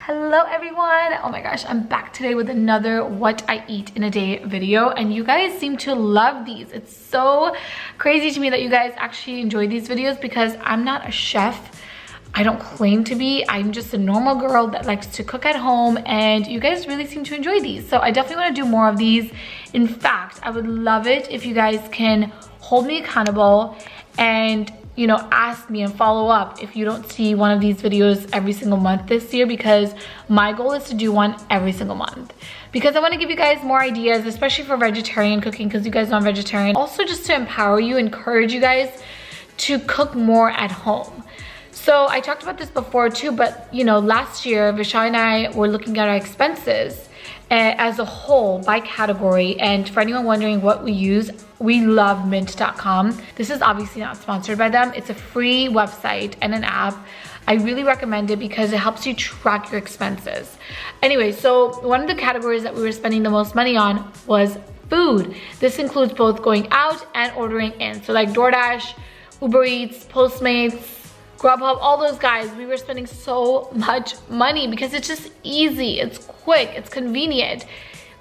Hello everyone. Oh my gosh, I'm back today with another what I eat in a day video, and you guys seem to love these. It's so crazy to me that you guys actually enjoy these videos because I'm not a chef. I don't claim to be. I'm just a normal girl that likes to cook at home, and you guys really seem to enjoy these. So I definitely want to do more of these. In fact, I would love it if you guys can hold me accountable and ask me and follow up if you don't see one of these videos every single month this year, because my goal is to do one every single month because I want to give you guys more ideas, especially for vegetarian cooking, because you guys know I'm vegetarian. Also just to empower you, encourage you guys to cook more at home. So I talked about this before too, but last year Vishal and I were looking at our expenses as a whole by category, and for anyone wondering what we use, we love mint.com. This is obviously not sponsored by them. It's a free website and an app. I really recommend it because it helps you track your expenses. Anyway, so one of the categories that we were spending the most money on was food. This includes both going out and ordering in. So like DoorDash, Uber Eats, Postmates, Grubhub, all those guys, we were spending so much money because it's just easy, it's quick, it's convenient.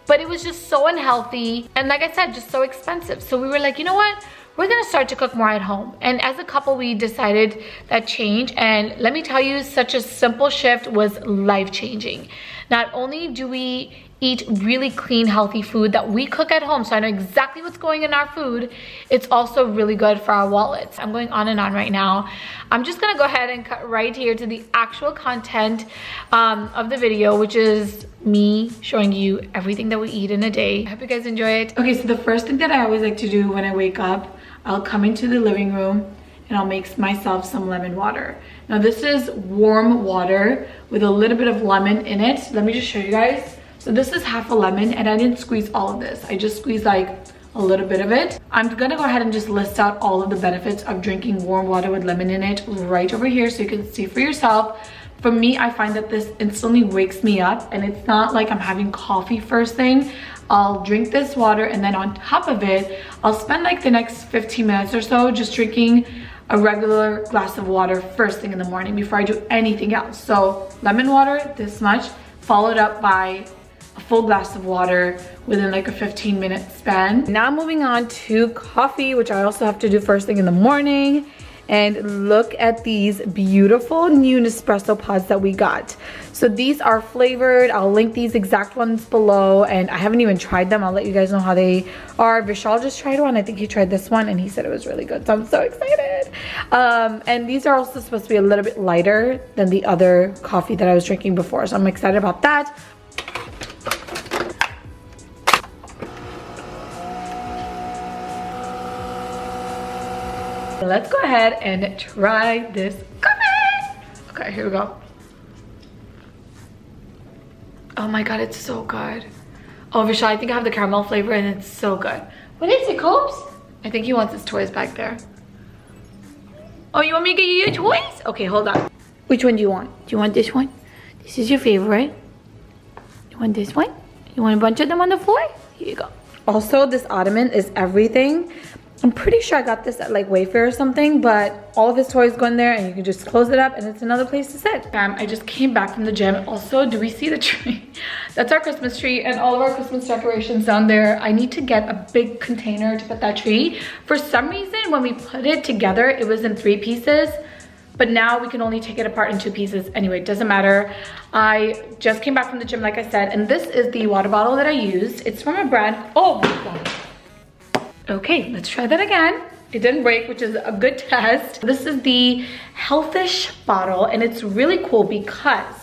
But it was just so unhealthy, and like I said, just so expensive. So we were like, you know what? We're gonna start to cook more at home. And as a couple, we decided that change. And let me tell you, such a simple shift was life-changing. Not only do we eat really clean, healthy food that we cook at home, so I know exactly what's going in our food, it's also really good for our wallets. I'm going on and on right now. I'm just gonna go ahead and cut right here to the actual content of the video, which is me showing you everything that we eat in a day. I hope you guys enjoy it. Okay, so the first thing that I always like to do when I wake up, I'll come into the living room and I'll make myself some lemon water. Now this is warm water with a little bit of lemon in it. Let me just show you guys. So this is half a lemon, and I didn't squeeze all of this. I just squeezed like a little bit of it. I'm gonna go ahead and just list out all of the benefits of drinking warm water with lemon in it right over here so you can see for yourself. For me, I find that this instantly wakes me up, and it's not like I'm having coffee first thing. I'll drink this water, and then on top of it, I'll spend like the next 15 minutes or so just drinking a regular glass of water first thing in the morning before I do anything else. So lemon water, this much, followed up by a full glass of water within like a 15-minute span. Now moving on to coffee, which I also have to do first thing in the morning. And look at these beautiful new Nespresso pods that we got. So these are flavored. I'll link these exact ones below, and I haven't even tried them. I'll let you guys know how they are. Vishal just tried one. I think he tried this one and he said it was really good, so I'm so excited. And these are also supposed to be a little bit lighter than the other coffee that I was drinking before, so I'm excited about that. Let's go ahead and try this coffee. Okay, here we go. Oh my god, it's so good. Oh, Vishal, I think I have the caramel flavor and it's so good. What is it, Copes? I think he wants his toys back there. Oh, you want me to get you your toys? Okay, hold on. Which one do you want? Do you want this one? This is your favorite. You want this one? You want a bunch of them on the floor? Here you go. Also, this ottoman is everything. I'm pretty sure I got this at like Wayfair or something, but all of his toys go in there and you can just close it up and it's another place to sit. I just came back from the gym. Also, do we see the tree? That's our Christmas tree and all of our Christmas decorations down there. I need to get a big container to put that tree. For some reason, when we put it together, it was in 3 pieces, but now we can only take it apart in 2 pieces. Anyway, it doesn't matter. I just came back from the gym, like I said, and this is the water bottle that I used. It's from a brand, oh my god. Okay, let's try that again. It didn't break, which is a good test. This is the Healthish bottle, and it's really cool because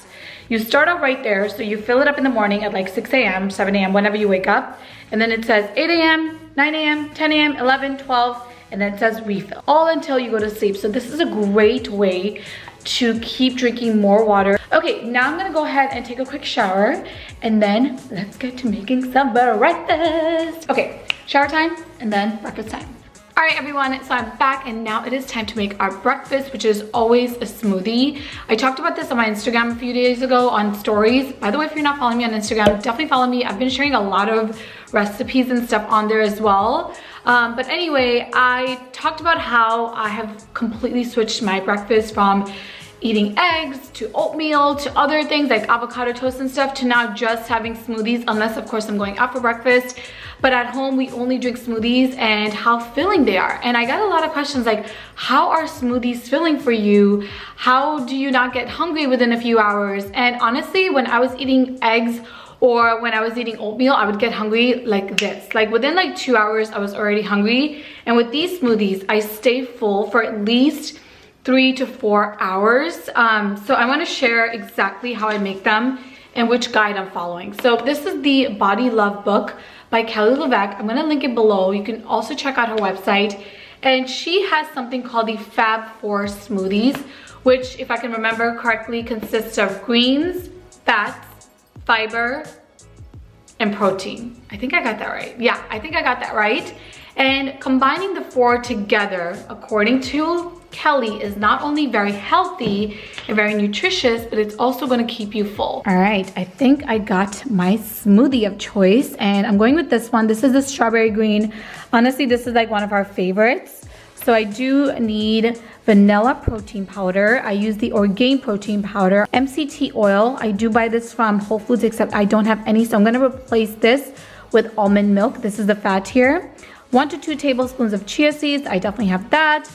you start out right there. So you fill it up in the morning at like 6 a.m., 7 a.m., whenever you wake up. And then it says 8 a.m., 9 a.m., 10 a.m., 11, 12, and then it says refill. All until you go to sleep. So this is a great way to keep drinking more water. Okay, now I'm gonna go ahead and take a quick shower, and then let's get to making some breakfast. Okay, shower time and then breakfast time. All right, everyone, so I'm back, and now it is time to make our breakfast, which is always a smoothie. I talked about this on my Instagram a few days ago on stories. By the way, if you're not following me on Instagram, definitely follow me. I've been sharing a lot of recipes and stuff on there as well. But anyway, I talked about how I have completely switched my breakfast from eating eggs to oatmeal to other things like avocado toast and stuff to now just having smoothies, unless of course I'm going out for breakfast. But at home we only drink smoothies, and how filling they are. And I got a lot of questions like, how are smoothies filling for you? How do you not get hungry within a few hours? And honestly, when I was eating eggs or when I was eating oatmeal, I would get hungry like this. Like within like 2 hours, I was already hungry. And with these smoothies, I stay full for at least 3 to 4 hours. So I want to share exactly how I make them and which guide I'm following. So this is the Body Love book by Kelly LeVeque. I'm going to link it below. You can also check out her website. And she has something called the Fab 4 smoothies, which, if I can remember correctly, consists of greens, fats, fiber, and protein. I think I got that right. Yeah, I think I got that right. And combining the 4 together, according to Kelly, is not only very healthy and very nutritious, but it's also going to keep you full. All right, I think I got my smoothie of choice, and I'm going with this one. This is the strawberry green. Honestly, this is like one of our favorites. So I do need vanilla protein powder. I use the Orgain protein powder. MCT oil. I do buy this from Whole Foods, except I don't have any, so I'm going to replace this with almond milk. This is the fat here. 1 to 2 tablespoons of chia seeds. I definitely have that.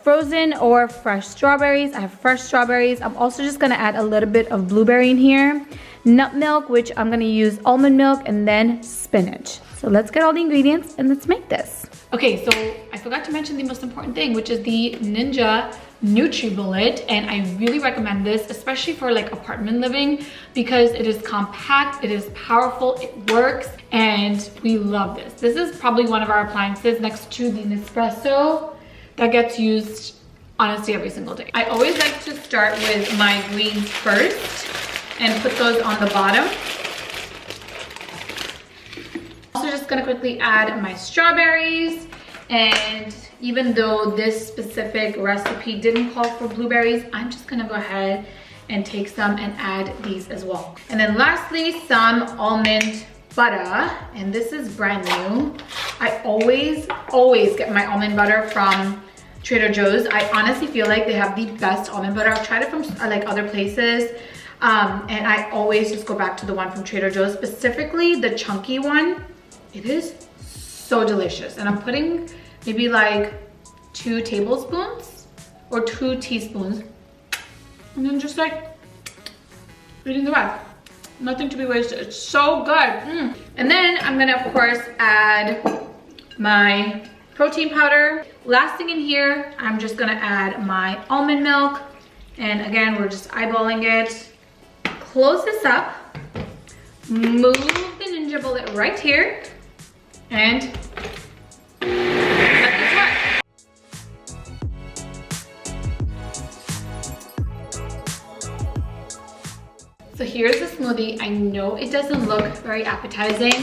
Frozen or fresh strawberries. I have fresh strawberries. I'm also just gonna add a little bit of blueberry in here. Nut milk, which I'm gonna use almond milk, and then spinach. So let's get all the ingredients and let's make this. Okay, so I forgot to mention the most important thing, which is the Ninja Nutribullet, and I really recommend this, especially for like apartment living, because it is compact, it is powerful, it works, and we love this. This is probably one of our appliances next to the Nespresso that gets used honestly every single day. I always like to start with my greens first and put those on the bottom. Also just gonna quickly add my strawberries, and even though this specific recipe didn't call for blueberries, I'm just gonna go ahead and take some and add these as well. And then lastly, some almond butter, and this is brand new. I always get my almond butter from Trader Joe's. I honestly feel like they have the best almond butter. I've tried it from like other places, and I always just go back to the one from Trader Joe's, specifically the chunky one. It is so delicious, and I'm putting maybe like 2 tablespoons or 2 teaspoons, and then just like eating the rest. Nothing to be wasted. It's so good. And then I'm gonna of course add my protein powder. Last thing in here, I'm just gonna add my almond milk, and again, we're just eyeballing it. Close this up, move the Ninja Bullet right here, and let this work. So here's the smoothie. I know it doesn't look very appetizing,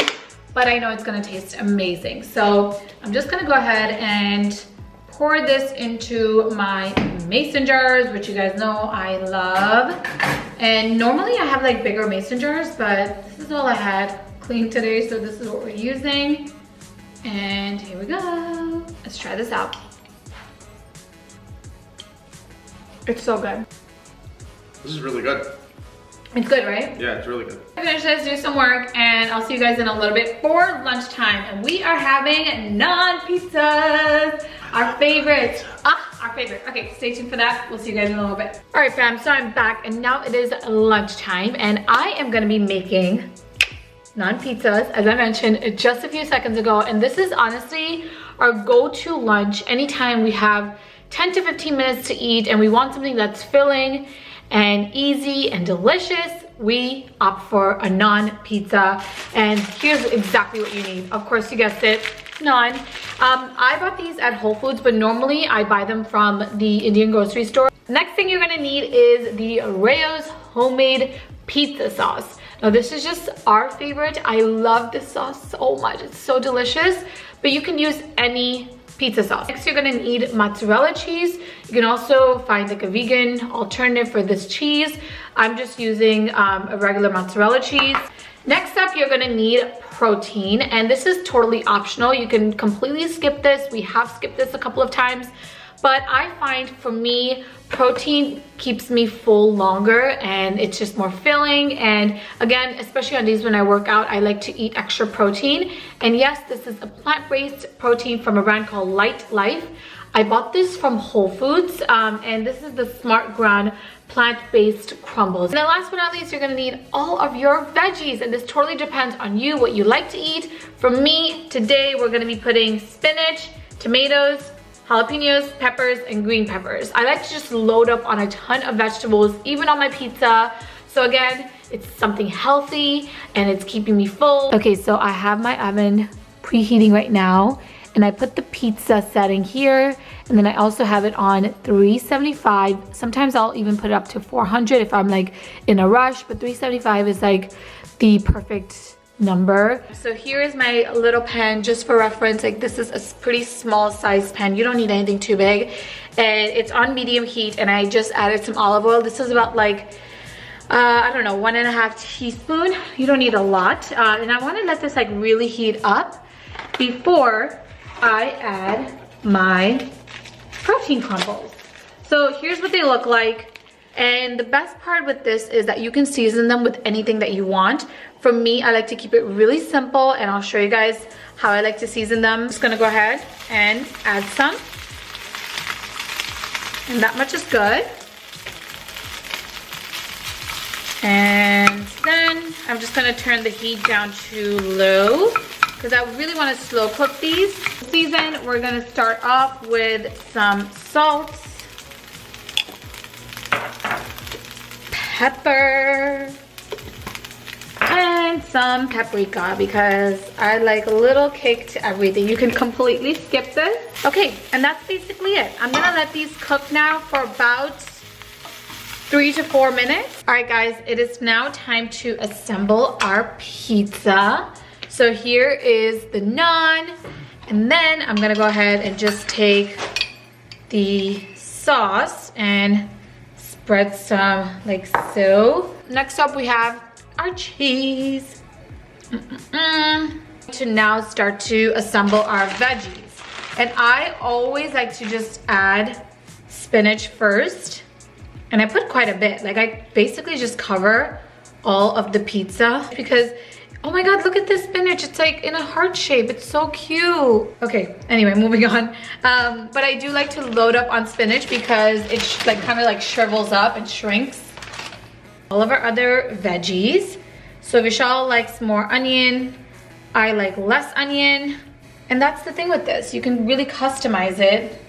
but I know it's gonna taste amazing. So I'm just gonna go ahead and pour this into my mason jars, which you guys know I love. And normally I have like bigger mason jars, but this is all I had clean today, so this is what we're using. And here we go. Let's try this out. It's so good. This is really good. It's good, right? Yeah, it's really good. Finish this, do some work, and I'll see you guys in a little bit for lunchtime. And we are having naan pizzas, our favorite. Our favorite. Okay, stay tuned for that. We'll see you guys in a little bit. All right, fam, so I'm back, and now it is lunchtime, and I am gonna be making naan pizzas, as I mentioned just a few seconds ago. And this is honestly our go-to lunch anytime we have 10 to 15 minutes to eat and we want something that's filling and easy and delicious. We opt for a naan pizza, and here's exactly what you need. Of course, you guessed it, naan. I bought these at Whole Foods, but normally I buy them from the Indian grocery store. Next thing you're gonna need is the Rayo's homemade pizza sauce. Now this is just our favorite. I love this sauce so much. It's so delicious, but you can use any pizza sauce. Next, you're gonna need mozzarella cheese. You can also find like a vegan alternative for this cheese. I'm just using a regular mozzarella cheese. Next up, you're gonna need protein, and this is totally optional. You can completely skip this. We have skipped this a couple of times, But I find for me, protein keeps me full longer and it's just more filling. And again, especially on days when I work out, I like to eat extra protein. And yes, this is a plant-based protein from a brand called Lightlife. I bought this from Whole Foods, and this is the Smart Ground plant-based crumbles. And then last but not least, you're gonna need all of your veggies, and this totally depends on you, what you like to eat. For me, today we're gonna be putting spinach, tomatoes, jalapenos, peppers, and green peppers. I like to just load up on a ton of vegetables, even on my pizza. So again, it's something healthy and it's keeping me full. Okay, so I have my oven preheating right now, and I put the pizza setting here, and then I also have it on 375. Sometimes I'll even put it up to 400 if I'm like in a rush, but 375 is like the perfect number. So here is my little pan, just for reference. Like, this is a pretty small size pan. You don't need anything too big, and it's on medium heat, and I just added some olive oil. This is about like I don't know, 1.5 teaspoons. You don't need a lot, and I want to let this like really heat up before I add my protein crumbles. So here's what they look like. And the best part with this is that you can season them with anything that you want. For me, I like to keep it really simple, and I'll show you guys how I like to season them. I'm just gonna go ahead and add some. And that much is good. And then I'm just gonna turn the heat down to low, because I really want to slow cook these. Season, we're gonna start off with some salt, pepper, and some paprika, because I like a little kick to everything. You can completely skip this. Okay, and that's basically it. I'm gonna let these cook now for about 3 to 4 minutes. All right, guys, it is now time to assemble our pizza. So here is the naan, and then I'm gonna go ahead and just take the sauce and spread some like so. Next up, we have our cheese. To now start to assemble our veggies. And I always like to just add spinach first, and I put quite a bit. Like, I basically just cover all of the pizza, because oh my god, look at this spinach. It's like in a heart shape. It's so cute. Okay, anyway, moving on. But I do like to load up on spinach because it like kind of like shrivels up and shrinks. All of our other veggies. So Vishal likes more onion. I like less onion. And that's the thing with this. You can really customize it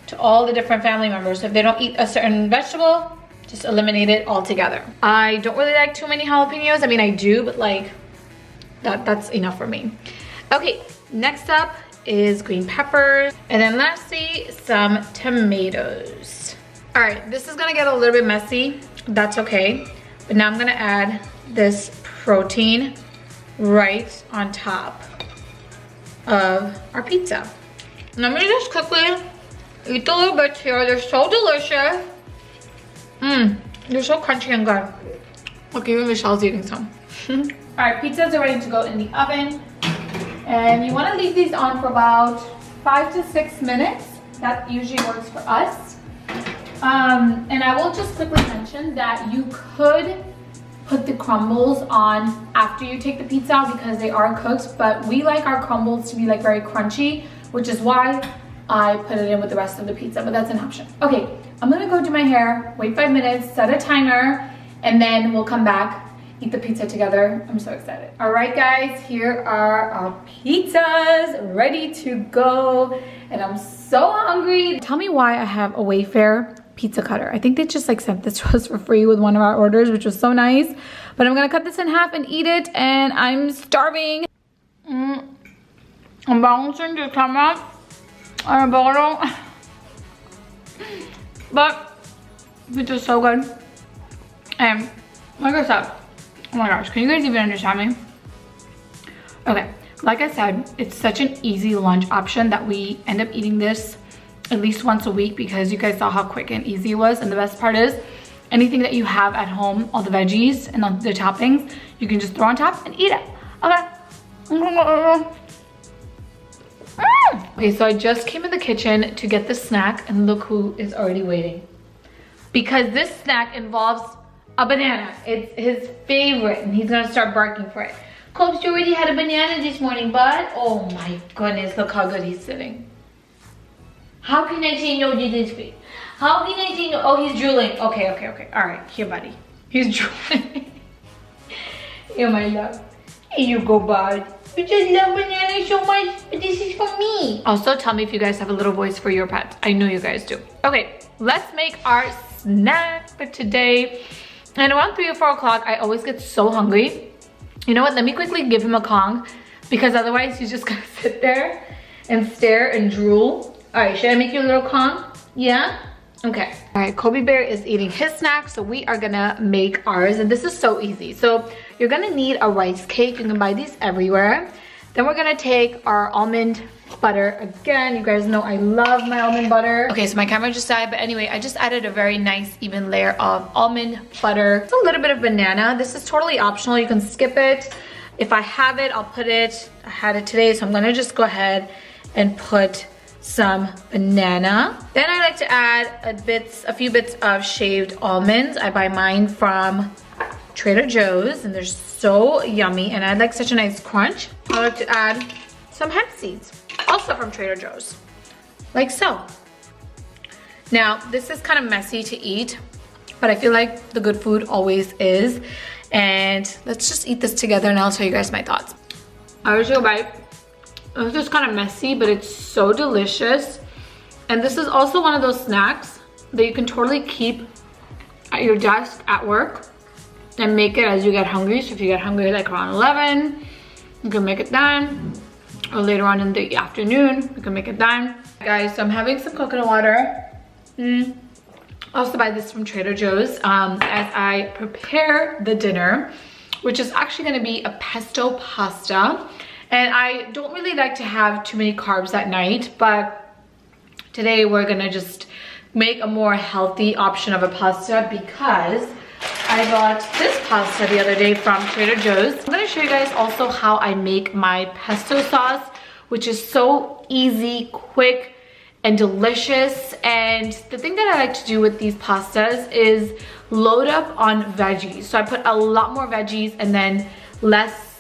to all the different family members. So if they don't eat a certain vegetable, just eliminate it altogether. I don't really like too many jalapenos. I mean, I do, but like, that's enough for me. Okay, next up is green peppers, and then lastly some tomatoes. All right, this is gonna get a little bit messy. That's okay, but now I'm gonna add this protein right on top of our pizza. Let me just quickly eat a little bit here. They're so delicious. They're so crunchy and good. Look, even Michelle's eating some. All right, pizzas are ready to go in the oven. And you wanna leave these on for about 5 to 6 minutes. That usually works for us. And I will just quickly mention that you could put the crumbles on after you take the pizza out because they are cooked, but we like our crumbles to be like very crunchy, which is why I put it in with the rest of the pizza, but that's an option. Okay, I'm gonna go do my hair, wait 5 minutes, set a timer, and then we'll come back, eat the pizza together. I'm so excited. All right, guys, here are our pizzas ready to go, and I'm so hungry. Tell me why I have a Wayfair pizza cutter. I think they just like sent this to us for free with one of our orders, which was so nice. But I'm gonna cut this in half and eat it, and I'm starving. I'm balancing the camera on a bottle. But pizza's so good. And like I said, oh my gosh, can you guys even understand me? Okay, like I said, it's such an easy lunch option that we end up eating this at least once a week because you guys saw how quick and easy it was. And the best part is anything that you have at home, all the veggies and the toppings, you can just throw on top and eat it. Okay. love. Okay, so I just came in the kitchen to get the snack and look who is already waiting. Because this snack involves a banana. It's his favorite and he's gonna start barking for it. Cobes, you already had a banana this morning, bud. Oh my goodness, look how good he's sitting. How can I say no to this baby? How can I say no? Oh, he's drooling. Okay. All right, here, buddy. He's drooling. Here, my love. Here you go, bud. You just love bananas so much, but this is for me. Also, tell me if you guys have a little voice for your pet. I know you guys do. Okay, let's make our snack for today. And around 3 or 4 o'clock, I always get so hungry. You know what? Let me quickly give him a Kong because otherwise he's just gonna sit there and stare and drool. All right, should I make you a little Kong? Yeah? Okay. All right, Kobe Bear is eating his snack, so we are gonna make ours, and this is so easy. So you're gonna need a rice cake. You can buy these everywhere. Then we're gonna take our almond butter. Again, you guys know I love my almond butter. Okay, so my camera just died, but anyway, I just added a very nice even layer of almond butter. It's a little bit of banana. This is totally optional. You can skip it. If I have it, I'll put it. I had it today, so I'm gonna just go ahead and put some banana. Then I like to add a few bits of shaved almonds. I buy mine from Trader Joe's and they're so yummy and I like such a nice crunch. I like to add some hemp seeds, also from Trader Joe's, like so. Now, this is kind of messy to eat, but I feel like the good food always is. And let's just eat this together and I'll tell you guys my thoughts. I was a bite. It's just kind of messy, but it's so delicious. And this is also one of those snacks that you can totally keep at your desk at work and make it as you get hungry. So if you get hungry like around 11, you can make it then. Or later on in the afternoon, you can make it then. Guys, so I'm having some coconut water. Also buy this from Trader Joe's as I prepare the dinner, which is actually gonna be a pesto pasta. And I don't really like to have too many carbs at night, but today we're gonna just make a more healthy option of a pasta because I got this pasta the other day from Trader Joe's. I'm gonna show you guys also how I make my pesto sauce, which is so easy, quick, and delicious. And the thing that I like to do with these pastas is load up on veggies. So I put a lot more veggies and then less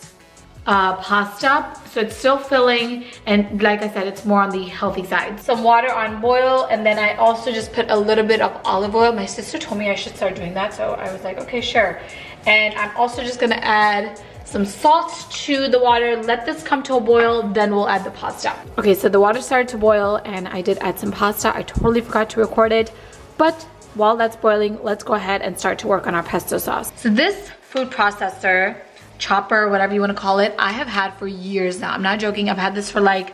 pasta, so it's still filling, and like I said, it's more on the healthy side. Some water on boil, and then I also just put a little bit of olive oil. My sister told me I should start doing that, so I was like, okay, sure. And I'm also just gonna add some salt to the water, let this come to a boil, then we'll add the pasta. Okay, so the water started to boil and I did add some pasta. I totally forgot to record it, but while that's boiling, let's go ahead and start to work on our pesto sauce. So this food processor, chopper, whatever you want to call it, I have had for years now. I'm not joking. I've had this for like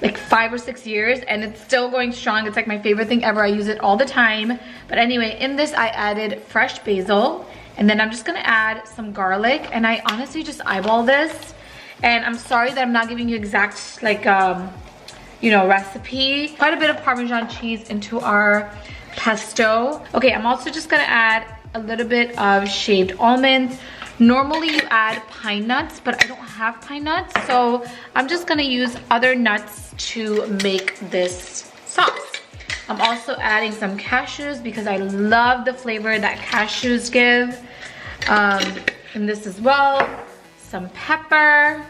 5 or 6 years and it's still going strong. It's like my favorite thing ever. I use it all the time. But anyway, in this I added fresh basil, and then I'm just gonna add some garlic, and I honestly just eyeball this. And I'm sorry that I'm not giving you exact like you know, recipe. Quite a bit of Parmesan cheese into our pesto. Okay, I'm also just gonna add a little bit of shaved almonds. Normally you add pine nuts, but I don't have pine nuts, so I'm just gonna use other nuts to make this sauce. I'm also adding some cashews because I love the flavor that cashews give. And this as well, some pepper,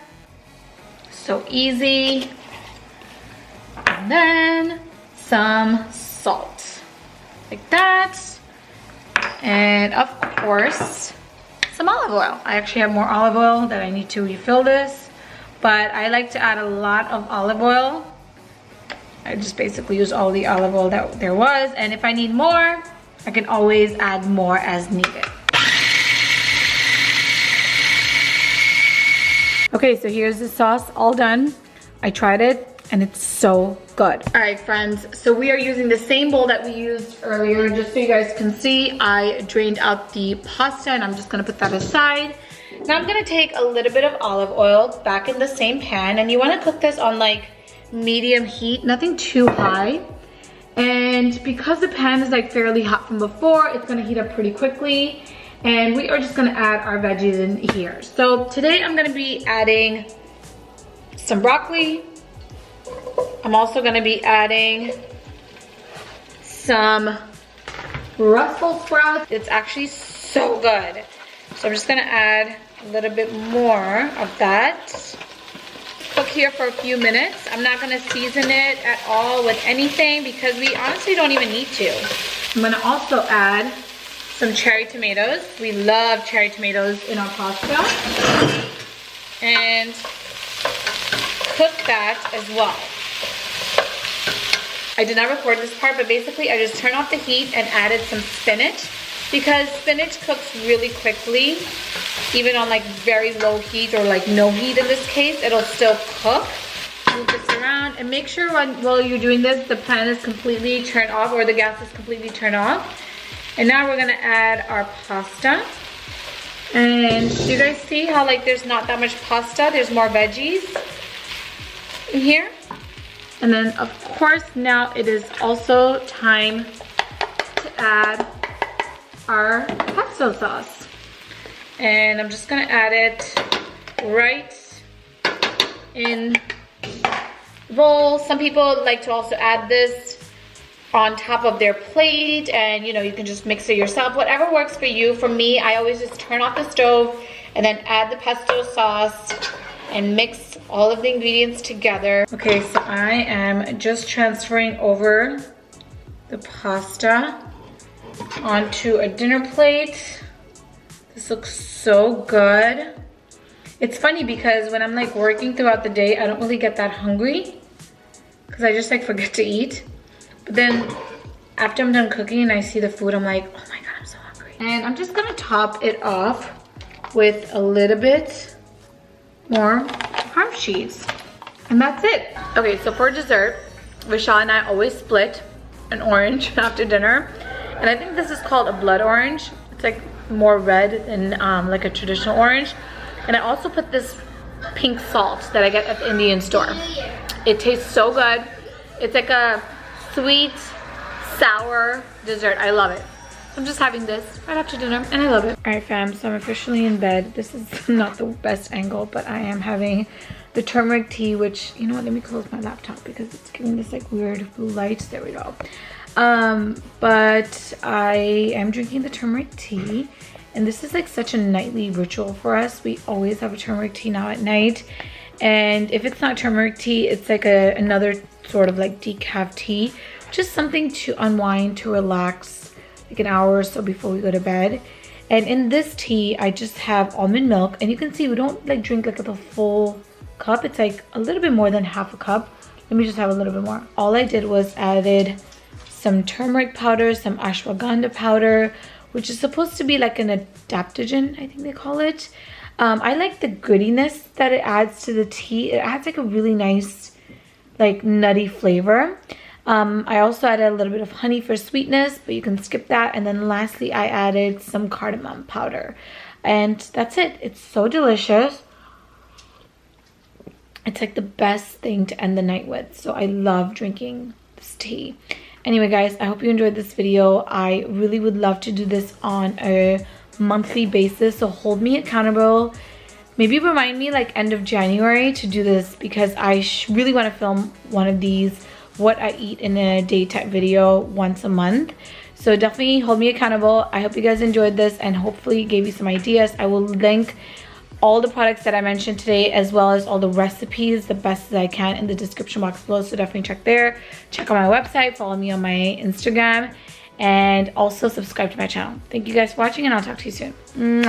so easy. And then some salt, like that. And of course, some olive oil. I actually have more olive oil that I need to refill this, but I like to add a lot of olive oil. I just basically use all the olive oil that there was, and if I need more, I can always add more as needed. Okay, so here's the sauce all done. I tried it and it's so good. All right, friends, so we are using the same bowl that we used earlier. Just so you guys can see, I drained out the pasta and I'm just gonna put that aside. Now I'm gonna take a little bit of olive oil back in the same pan, and you wanna cook this on like medium heat, nothing too high. And because the pan is like fairly hot from before, it's gonna heat up pretty quickly. And we are just gonna add our veggies in here. So today I'm gonna be adding some broccoli, I'm also gonna be adding some Brussels sprouts. It's actually so good. So I'm just gonna add a little bit more of that. Cook here for a few minutes. I'm not gonna season it at all with anything because we honestly don't even need to. I'm gonna also add some cherry tomatoes. We love cherry tomatoes in our pasta. And cook that as well. I did not record this part, but basically I just turned off the heat and added some spinach because spinach cooks really quickly. Even on like very low heat or like no heat in this case, it'll still cook. Move this around and make sure while you're doing this, the pan is completely turned off or the gas is completely turned off. And now we're gonna add our pasta. And do you guys see how like there's not that much pasta? There's more veggies in here. And then of course now it is also time to add our pesto sauce. And I'm just gonna add it right in the bowl. Some people like to also add this on top of their plate, and you know, you can just mix it yourself, whatever works for you. For me, I always just turn off the stove and then add the pesto sauce and mix all of the ingredients together. Okay, so I am just transferring over the pasta onto a dinner plate. This looks so good. It's funny because when I'm like working throughout the day, I don't really get that hungry because I just like forget to eat. But then after I'm done cooking and I see the food, I'm like, oh my God, I'm so hungry. And I'm just gonna top it off with a little bit more farm cheese. And that's it. Okay, so for dessert, Vishal and I always split an orange after dinner. And I think this is called a blood orange. It's like more red than like a traditional orange. And I also put this pink salt that I get at the Indian store. It tastes so good. It's like a sweet, sour dessert. I love it. I'm just having this right after dinner and I love it. All right, fam, so I'm officially in bed. This is not the best angle, but I am having the turmeric tea, which, you know what, let me close my laptop because it's giving this like weird blue light. There we go. But I am drinking the turmeric tea, and this is like such a nightly ritual for us. We always have a turmeric tea now at night, and if it's not turmeric tea, it's like another sort of like decaf tea, just something to unwind, to relax, like an hour or so before we go to bed. And in this tea, I just have almond milk, and you can see we don't like drink like the full cup. It's like a little bit more than half a cup. Let me just have a little bit more. All I did was added some turmeric powder, some ashwagandha powder, which is supposed to be like an adaptogen, I think they call it. I like the grittiness that it adds to the tea. It adds like a really nice, like nutty flavor. I also added a little bit of honey for sweetness, but you can skip that. And then lastly, I added some cardamom powder. And that's it. It's so delicious. It's like the best thing to end the night with. So I love drinking this tea. Anyway, guys, I hope you enjoyed this video. I really would love to do this on a monthly basis. So hold me accountable. Maybe remind me like end of January to do this because I really want to film one of these what I eat in a day type video once a month. So definitely hold me accountable. I hope you guys enjoyed this and hopefully gave you some ideas. I will link all the products that I mentioned today as well as all the recipes the best that I can in the description box below. So definitely check there. Check out my website. Follow me on my Instagram. And also subscribe to my channel. Thank you guys for watching and I'll talk to you soon. Mwah.